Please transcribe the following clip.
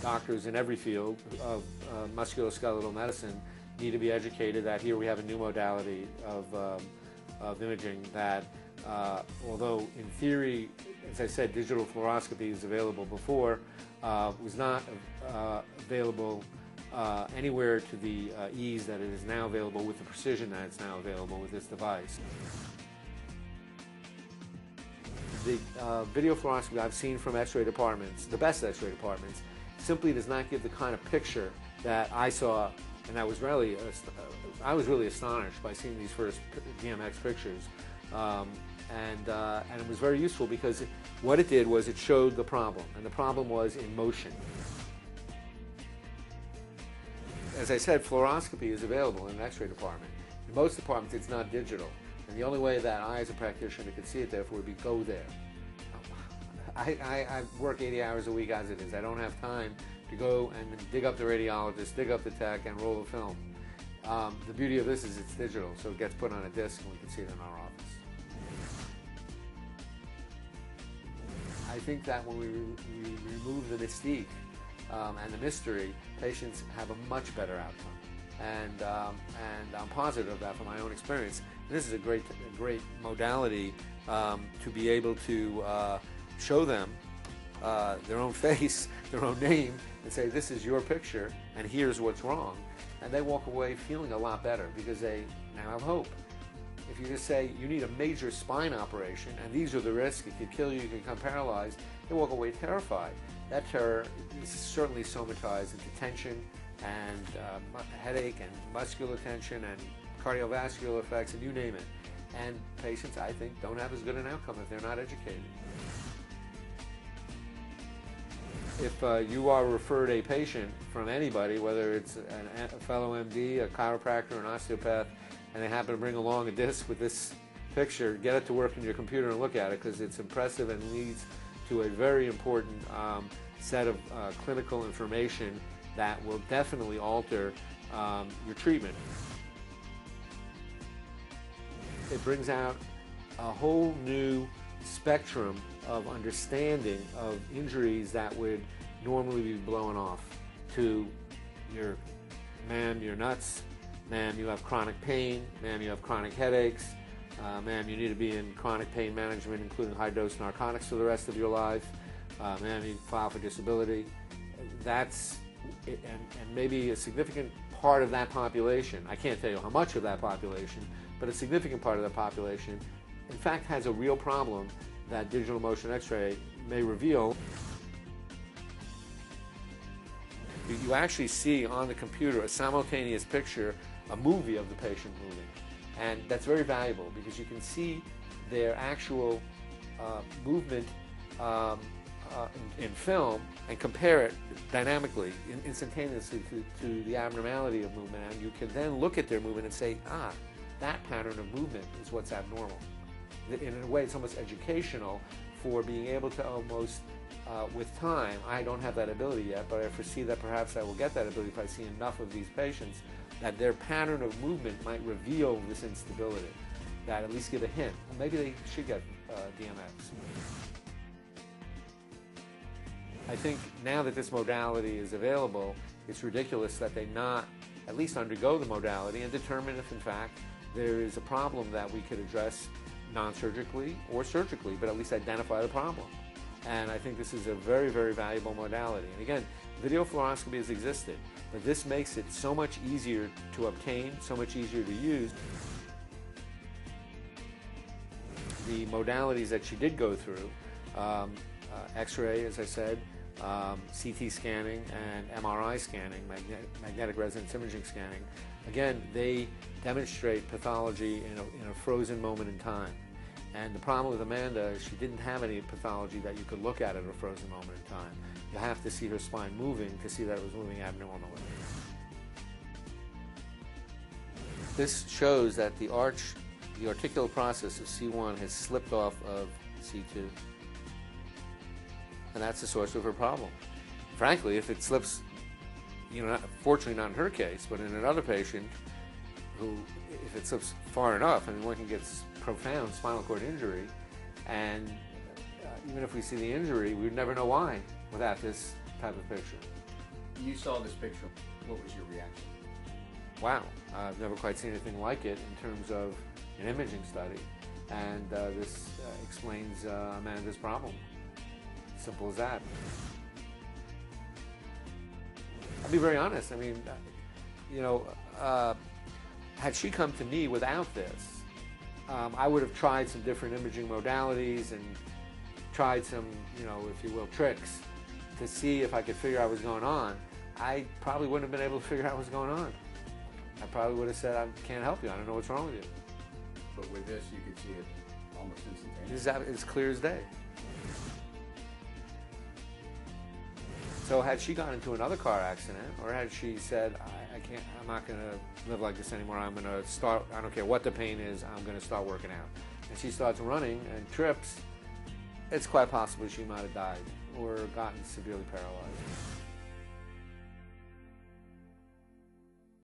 doctors in every field of musculoskeletal medicine need to be educated that here we have a new modality of imaging that, although in theory, as I said, digital fluoroscopy is available before, was not available anywhere to the ease that it is now available with the precision that it's now available with this device. The video fluoroscopy I've seen from X-ray departments, the best X-ray departments, simply does not give the kind of picture that I saw, and I was really astonished by seeing these first DMX pictures, and it was very useful because what it did was it showed the problem, and the problem was in motion. As I said, fluoroscopy is available in an X-ray department. In most departments, it's not digital. And the only way that I, as a practitioner, could see it therefore would be go there. I work 80 hours a week as it is. I don't have time to go and dig up the radiologist, dig up the tech, and roll the film. The beauty of this is it's digital, so it gets put on a disc and we can see it in our office. I think that when we remove the mystique and the mystery, patients have a much better outcome. And I'm positive of that from my own experience. This is a great modality to be able to show them their own face, their own name, and say, this is your picture, and here's what's wrong. And they walk away feeling a lot better because they now have hope. If you just say, you need a major spine operation, and these are the risks, it could kill you, you could become paralyzed, they walk away terrified. That terror is certainly somatized into tension and headache and muscular tension and cardiovascular effects, and you name it. And patients, I think, don't have as good an outcome if they're not educated. If you are referred a patient from anybody, whether it's a fellow MD, a chiropractor, an osteopath, and they happen to bring along a disc with this picture, get it to work in your computer and look at it, because it's impressive and leads to a very important set of clinical information that will definitely alter your treatment. It brings out a whole new spectrum of understanding of injuries that would normally be blown off to your, ma'am, you're nuts, ma'am, you have chronic pain, ma'am, you have chronic headaches, ma'am, you need to be in chronic pain management, including high-dose narcotics for the rest of your life, ma'am, you file for disability. That's, and maybe a significant part of that population, I can't tell you how much of that population, but a significant part of the population, in fact, has a real problem that digital motion X-ray may reveal. You actually see on the computer a simultaneous picture, a movie of the patient moving. And that's very valuable because you can see their actual movement in film and compare it dynamically, instantaneously to the abnormality of movement. And you can then look at their movement and say, ah, that pattern of movement is what's abnormal. In a way, it's almost educational for being able to almost, with time, I don't have that ability yet, but I foresee that perhaps I will get that ability if I see enough of these patients, that their pattern of movement might reveal this instability, that at least give a hint. Well, maybe they should get DMX. I think now that this modality is available, it's ridiculous that they not at least undergo the modality and determine if, in fact, there is a problem that we could address non-surgically or surgically, but at least identify the problem. And I think this is a very, very valuable modality. And again, video fluoroscopy has existed, but this makes it so much easier to obtain, so much easier to use. The modalities that she did go through, X-ray, as I said, CT scanning and MRI scanning, magnetic resonance imaging scanning, again, they demonstrate pathology in a frozen moment in time. And the problem with Amanda is she didn't have any pathology that you could look at a frozen moment in time. You have to see her spine moving to see that it was moving abnormally. This shows that the articular process of C1 has slipped off of C2. And that's the source of her problem. Frankly, if it slips, fortunately not in her case, but in another patient who, if it slips far enough, one can get profound spinal cord injury, and even if we see the injury, we'd never know why without this type of picture. you saw this picture, what was your reaction? Wow, I've never quite seen anything like it in terms of an imaging study, and this explains Amanda's problem. Simple as that. I'll be very honest. I mean, you know, had she come to me without this, I would have tried some different imaging modalities and tried some, you know, if you will, tricks to see if I could figure out what was going on. I probably wouldn't have been able to figure out what was going on. I probably would have said, I can't help you. I don't know what's wrong with you. But with this, you could see it almost instantaneously. It's clear as day. So had she gone into another car accident, or had she said, I'm not going to live like this anymore, I'm going to start, I don't care what the pain is, I'm going to start working out. And she starts running and trips, it's quite possible she might have died or gotten severely paralyzed.